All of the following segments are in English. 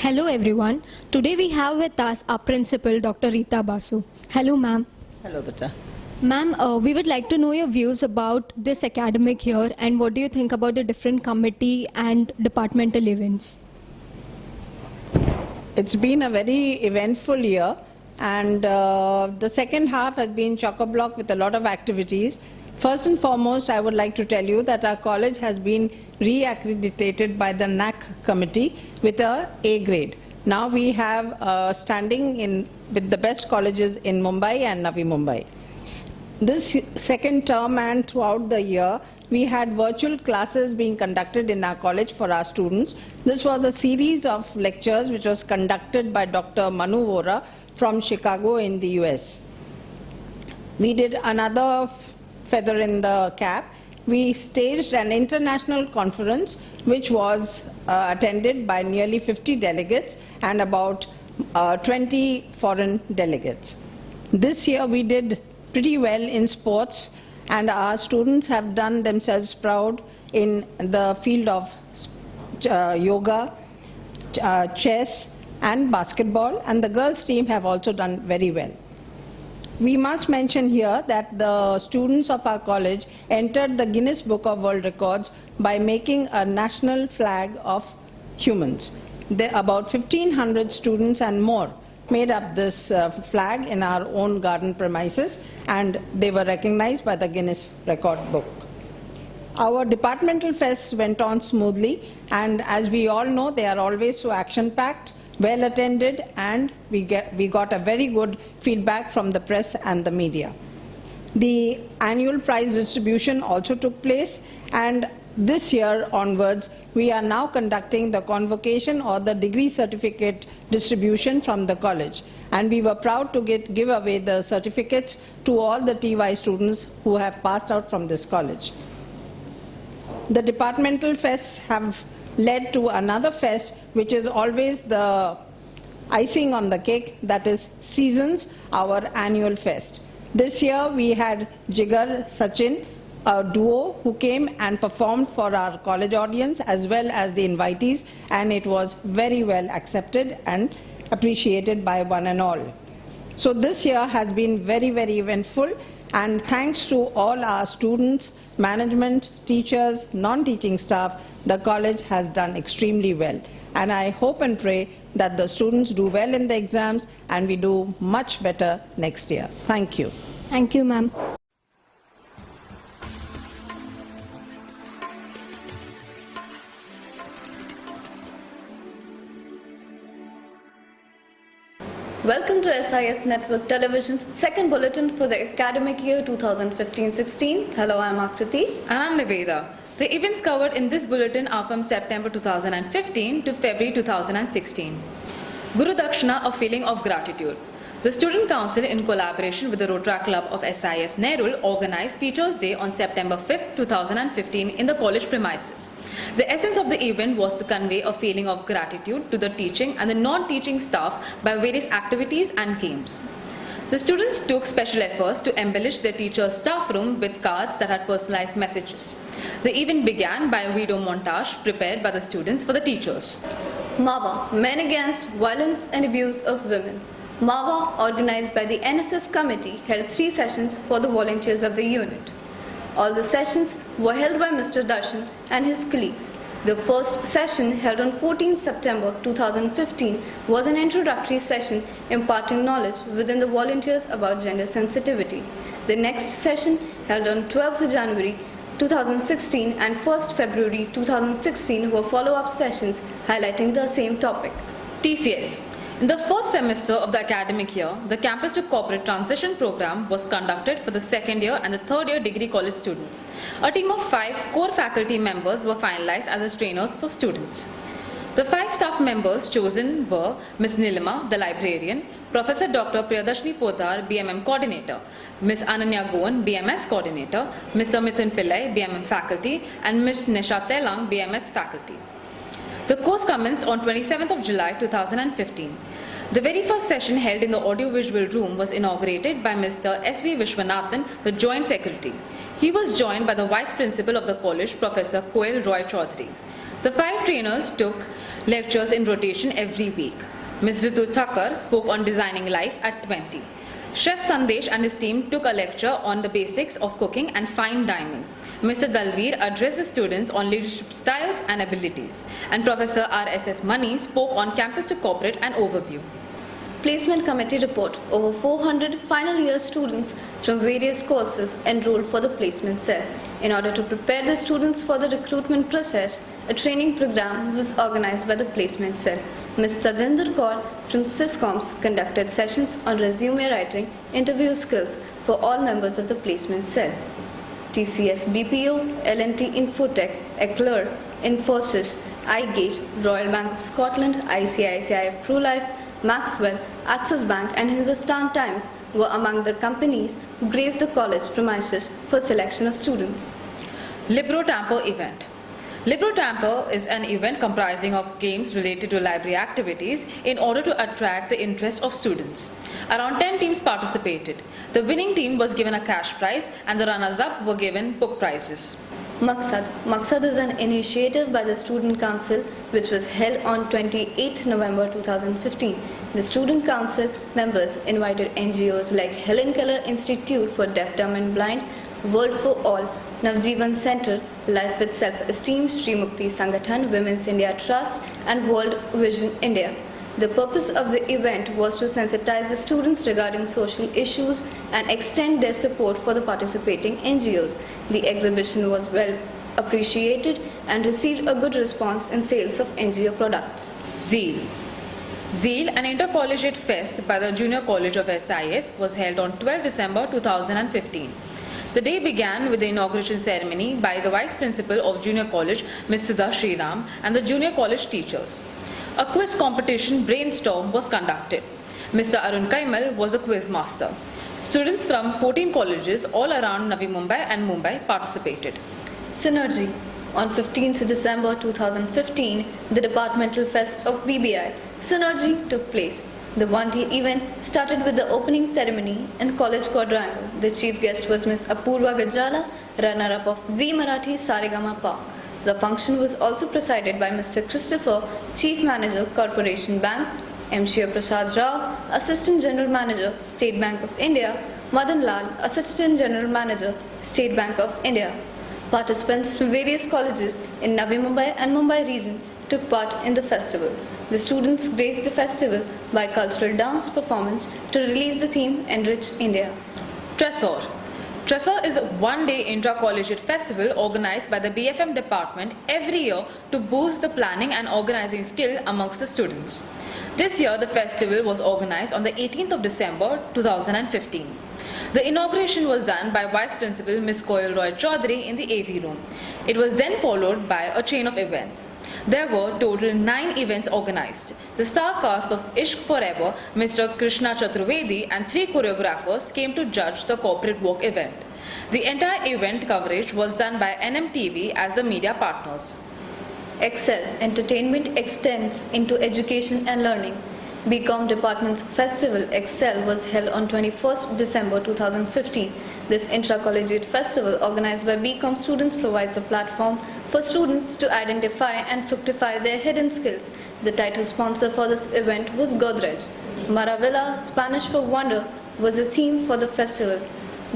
Hello everyone. Today we have with us our principal, Dr. Rita Basu. Hello ma'am. Hello, Beta. Ma'am, we would like to know your views about this academic year and what do you think about the different committee and departmental events? It's been a very eventful year, and the second half has been chock-a-block with a lot of activities. First and foremost, I would like to tell you that our college has been re-accredited by the NAC committee with a A grade. Now we have standing with the best colleges in Mumbai and Navi Mumbai. This second term and throughout the year, we had virtual classes being conducted in our college for our students. This was a series of lectures which was conducted by Dr. Manu Vora from Chicago in the US. We did another feather in the cap. We staged an international conference which was attended by nearly 50 delegates and about 20 foreign delegates. This year we did pretty well in sports, and our students have done themselves proud in the field of yoga, chess and basketball, and the girls team have also done very well. We must mention here that the students of our college entered the Guinness Book of World Records by making a national flag of humans. About 1,500 students and more made up this flag in our own garden premises, and they were recognized by the Guinness Record Book. Our departmental fests went on smoothly, and as we all know, they are always so action-packed, well attended, and we got a very good feedback from the press and the media. The annual prize distribution also took place, and this year onwards, we are now conducting the convocation or the degree certificate distribution from the college. And we were proud to give away the certificates to all the TY students who have passed out from this college. The departmental fests have led to another fest, which is always the icing on the cake, that is Seasons, our annual fest. This year we had Jigar Sachin, a duo who came and performed for our college audience as well as the invitees, and it was very well accepted and appreciated by one and all. So this year has been very, very eventful, and thanks to all our students, management, teachers, non-teaching staff, the college has done extremely well. And I hope and pray that the students do well in the exams and we do much better next year. Thank you. Thank you ma'am. Welcome to SIS Network Television's second bulletin for the academic year 2015-16. Hello, I'm Akriti. And I'm Niveda. The events covered in this bulletin are from September 2015 to February 2016. Guru Dakshina, a feeling of gratitude. The Student Council, in collaboration with the Rotary Club of SIS Nerul, organized Teachers' Day on September 5, 2015 in the college premises. The essence of the event was to convey a feeling of gratitude to the teaching and the non-teaching staff by various activities and games. The students took special efforts to embellish their teachers' staff room with cards that had personalized messages. The event began by a video montage prepared by the students for the teachers. MAVA, Men Against Violence and Abuse of Women. MAVA, organized by the NSS committee, held 3 sessions for the volunteers of the unit. All the sessions were held by Mr. Darshan and his colleagues. The first session, held on 14 September 2015, was an introductory session imparting knowledge within the volunteers about gender sensitivity. The next session, held on 12th January 2016 and 1st February 2016, were follow-up sessions highlighting the same topic. TCS. In the first semester of the academic year, the Campus to Corporate Transition program was conducted for the second year and the third year degree college students. A team of 5 core faculty members were finalized as trainers for students. The 5 staff members chosen were Ms. Nilima, the librarian, Professor Dr. Priyadarshini Poddar, BMM Coordinator, Ms. Ananya Goan, BMS Coordinator, Mr. Mithun Pillai, BMM Faculty, and Ms. Nisha Telang, BMS Faculty. The course commenced on 27th of July 2015. The very first session held in the audiovisual room was inaugurated by Mr. S.V. Vishwanathan, the Joint Secretary. He was joined by the Vice Principal of the college, Professor Koel Roy Chaudhary. The 5 trainers took Lectures in rotation every week. Ms. Ritu Thakkar spoke on designing life at 20. Chef Sandesh and his team took a lecture on the basics of cooking and fine dining. Mr. Dalveer addressed the students on leadership styles and abilities. And Professor R.S.S. Mani spoke on campus to corporate and overview. Placement Committee report. Over 400 final year students from various courses enrolled for the placement cell. In order to prepare the students for the recruitment process, a training program was organized by the placement cell. Ms. Tajinder Kaur from Syscoms conducted sessions on resume writing, interview skills for all members of the placement cell. TCS BPO, L&T Infotech, Eclair, Infosys, iGate, Royal Bank of Scotland, ICICI ProLife, Maxwell, Axis Bank and Hindustan Times were among the companies who graced the college premises for selection of students. Libro Tamper event. Libro Tamper is an event comprising of games related to library activities in order to attract the interest of students. Around 10 teams participated. The winning team was given a cash prize and the runners-up were given book prizes. Maqsad. Maqsad is an initiative by the Student Council which was held on 28 November 2015. The Student Council members invited NGOs like Helen Keller Institute for Deaf, Dumb and Blind, World for All, Navjeevan Center, Life with Self-Esteem, Shri Mukti Sangathan, Women's India Trust and World Vision India. The purpose of the event was to sensitize the students regarding social issues and extend their support for the participating NGOs. The exhibition was well appreciated and received a good response in sales of NGO products. Zeal. Zeal, an intercollegiate fest by the Junior College of SIS, was held on 12 December 2015. The day began with the inauguration ceremony by the Vice Principal of Junior College, Ms. Sudha Sriram, and the Junior College teachers. A quiz competition brainstorm was conducted. Mr. Arun Kaimal was a quiz master. Students from 14 colleges all around Navi Mumbai and Mumbai participated. Synergy. On 15th December 2015, the Departmental Fest of BBI, Synergy, took place. The one-day event started with the opening ceremony in College Quadrangle. The chief guest was Ms. Apurva Gajala, runner-up of Zee Marathi Saregama Pa. The function was also presided by Mr. Christopher, Chief Manager, Corporation Bank, M. Shiva Prasad Rao, Assistant General Manager, State Bank of India, Madan Lal, Assistant General Manager, State Bank of India. Participants from various colleges in Navi Mumbai and Mumbai region took part in the festival. The students graced the festival by cultural dance performance to release the theme Enrich India. Tresor. Tresor is a one-day intra-collegiate festival organized by the BFM department every year to boost the planning and organizing skill amongst the students. This year, the festival was organized on the 18th of December 2015. The inauguration was done by Vice Principal Ms. Koyal Roy Chaudhary in the AV room. It was then followed by a chain of events. There were total 9 events organized. The star cast of Ishq Forever, Mr. Krishna Chaturvedi and 3 choreographers came to judge the corporate walk event. The entire event coverage was done by NMTV as the media partners. Excel. Entertainment extends into education and learning. BCom Department's festival Excel was held on 21st December 2015. This intra-collegiate festival organized by BCom students provides a platform for students to identify and fructify their hidden skills. The title sponsor for this event was Godrej. Maravilla, Spanish for wonder, was the theme for the festival,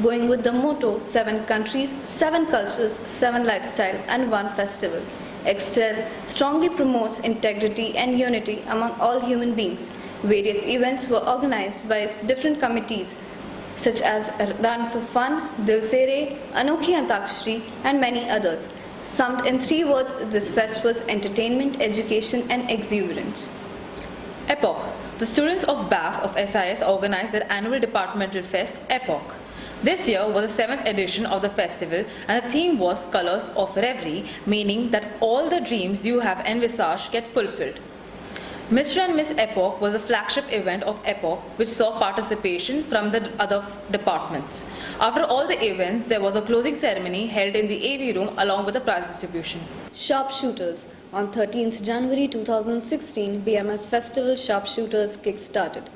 going with the motto 7 countries, 7 cultures, 7 lifestyle and 1 festival. Excel strongly promotes integrity and unity among all human beings. Various events were organized by different committees such as Run for Fun, Dil Se Re, Anokhi Antakshari and many others. Summed in 3 words, this fest was entertainment, education and exuberance. Epoch. The students of BAF of SIS organized their annual departmental fest, Epoch. This year was the 7th edition of the festival and the theme was Colors of Reverie, meaning that all the dreams you have envisaged get fulfilled. Mr. and Miss Epoch was a flagship event of Epoch which saw participation from the other departments. After all the events, there was a closing ceremony held in the AV room along with the prize distribution. Sharpshooters. On 13th January 2016, BMS Festival Sharpshooters kick-started.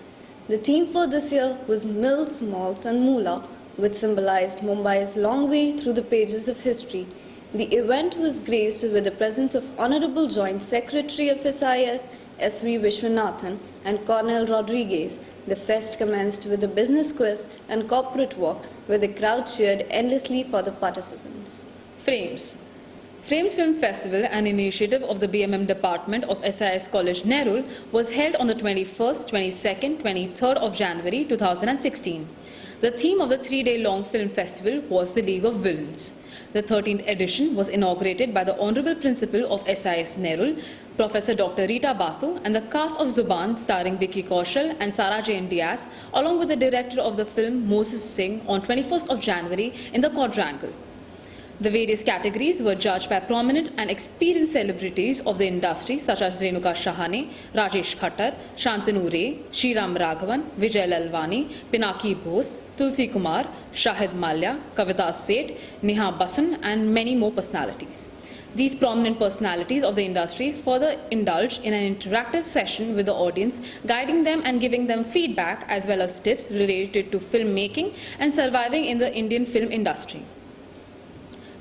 The theme for this year was Mills, Malls and Moolah, which symbolized Mumbai's long way through the pages of history. The event was graced with the presence of Honorable Joint Secretary of SIS, S.V. Vishwanathan, and Cornel Rodriguez. The fest commenced with a business quiz and corporate walk, where the crowd cheered endlessly for the participants. Frames. Frames Film Festival, an initiative of the BMM Department of SIS College Nerul, was held on the 21st, 22nd, 23rd of January 2016. The theme of the three-day-long film festival was the League of Villains. The 13th edition was inaugurated by the Honorable Principal of SIS Nerul, Professor Dr. Rita Basu, and the cast of Zuban starring Vicky Kaushal and Sarah Jane Diaz, along with the director of the film Moses Singh on 21st of January in the Quadrangle. The various categories were judged by prominent and experienced celebrities of the industry such as Renuka Shahane, Rajesh Khattar, Shantanu Ray, Shriram Raghavan, Vijay Lalwani, Pinaki Bose, Tulsi Kumar, Shahid Malya, Kavita Seth, Neha Basan, and many more personalities. These prominent personalities of the industry further indulged in an interactive session with the audience, guiding them and giving them feedback as well as tips related to filmmaking and surviving in the Indian film industry.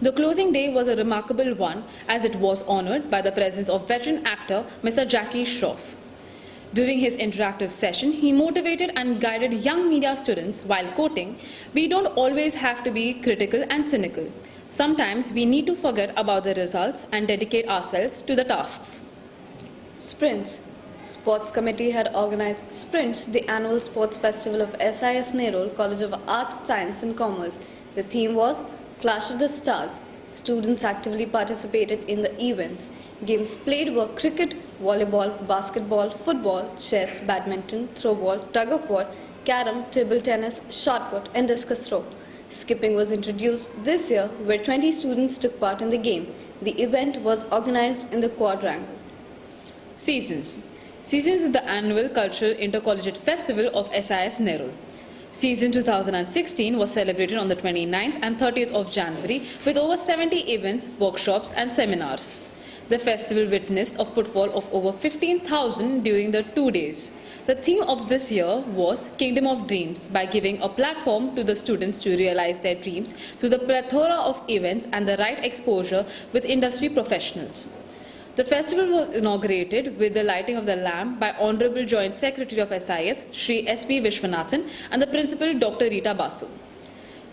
The closing day was a remarkable one as it was honoured by the presence of veteran actor Mr. Jackie Shroff. During his interactive session, he motivated and guided young media students while quoting, "We don't always have to be critical and cynical. Sometimes we need to forget about the results and dedicate ourselves to the tasks." Sprints. Sports Committee had organized Sprints, the annual sports festival of SIS Nerul College of Arts, Science and Commerce. The theme was Clash of the Stars. Students actively participated in the events. Games played were cricket, volleyball, basketball, football, chess, badminton, throwball, tug of war, carom, table tennis, shot put, and discus throw. Skipping was introduced this year, where 20 students took part in the game. The event was organized in the Quadrangle. Seasons. Seasons is the annual cultural intercollegiate festival of SIS Nerul. Season 2016 was celebrated on the 29th and 30th of January with over 70 events, workshops and seminars. The festival witnessed a footfall of over 15,000 during the 2 days. The theme of this year was Kingdom of Dreams, by giving a platform to the students to realize their dreams through the plethora of events and the right exposure with industry professionals. The festival was inaugurated with the lighting of the lamp by Honorable Joint Secretary of SIS, Shri S.V. Vishwanathan, and the Principal Dr. Rita Basu.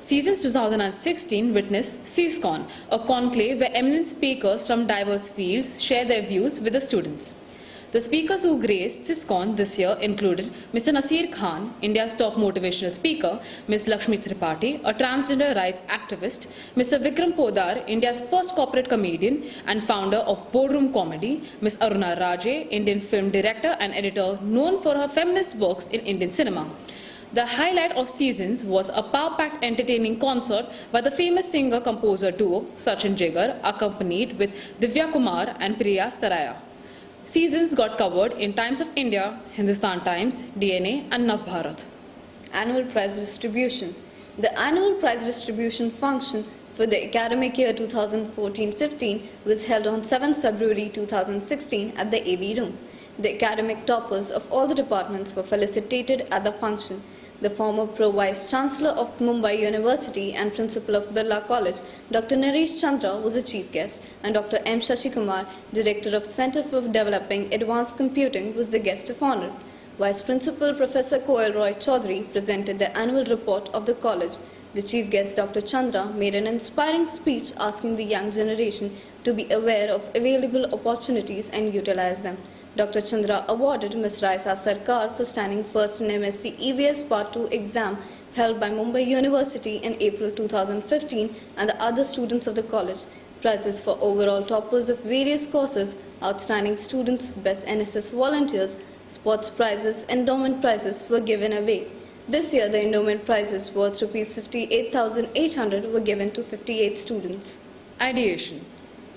Seasons 2016 witnessed CISCON, a conclave where eminent speakers from diverse fields share their views with the students. The speakers who graced CISCON this year included Mr. Nasir Khan, India's top motivational speaker, Ms. Lakshmi Tripathi, a transgender rights activist, Mr. Vikram Podar, India's first corporate comedian and founder of Boardroom Comedy, Ms. Aruna Raje, Indian film director and editor known for her feminist works in Indian cinema. The highlight of Seasons was a power-packed entertaining concert by the famous singer-composer duo Sachin Jigar, accompanied with Divya Kumar and Priya Saraya. Seasons got covered in Times of India, Hindustan Times, DNA and Navbharat. Annual prize distribution. The annual prize distribution function for the academic year 2014-15 was held on 7th February 2016 at the AB Room. The academic toppers of all the departments were felicitated at the function. The former Pro-Vice Chancellor of Mumbai University and Principal of Birla College, Dr. Naresh Chandra, was the chief guest, and Dr. M. Shashi Kumar, Director of Center for Developing Advanced Computing, was the guest of honor. Vice Principal Professor Koel Roy Chaudhary presented the annual report of the college. The chief guest, Dr. Chandra, made an inspiring speech asking the young generation to be aware of available opportunities and utilize them. Dr. Chandra awarded Ms. Raisa Sarkar for standing first in MSc EVS Part 2 exam held by Mumbai University in April 2015 and the other students of the college. Prizes for overall toppers of various courses, outstanding students, best NSS volunteers, sports prizes, endowment prizes were given away. This year, the endowment prizes worth Rs 58,800 were given to 58 students. Ideation.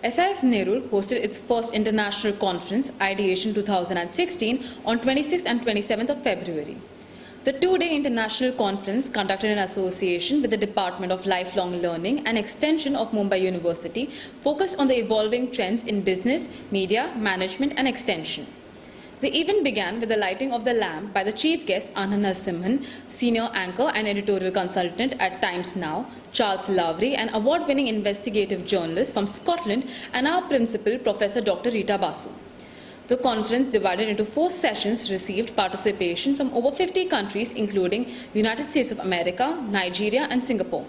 SIS Nerul hosted its first international conference, Ideation 2016, on 26th and 27th of February. The two-day international conference, conducted in association with the Department of Lifelong Learning and Extension of Mumbai University, focused on the evolving trends in business, media, management and extension. The event began with the lighting of the lamp by the chief guest Anna Narasimhan, senior anchor and editorial consultant at Times Now, Charles Lowry, an award-winning investigative journalist from Scotland, and our principal, Professor Dr. Rita Basu. The conference, divided into 4 sessions, received participation from over 50 countries including United States of America, Nigeria and Singapore.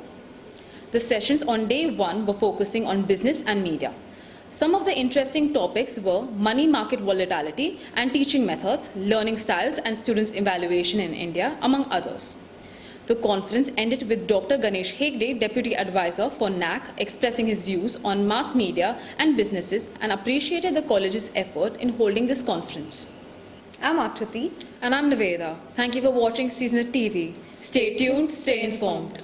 The sessions on day 1 were focusing on business and media. Some of the interesting topics were money market volatility and teaching methods, learning styles and students' evaluation in India, among others. The conference ended with Dr. Ganesh Hegde, Deputy Advisor for NAC, expressing his views on mass media and businesses and appreciated the college's effort in holding this conference. I'm Akriti. And I'm Niveda. Thank you for watching Seasonal TV. Stay tuned, stay informed.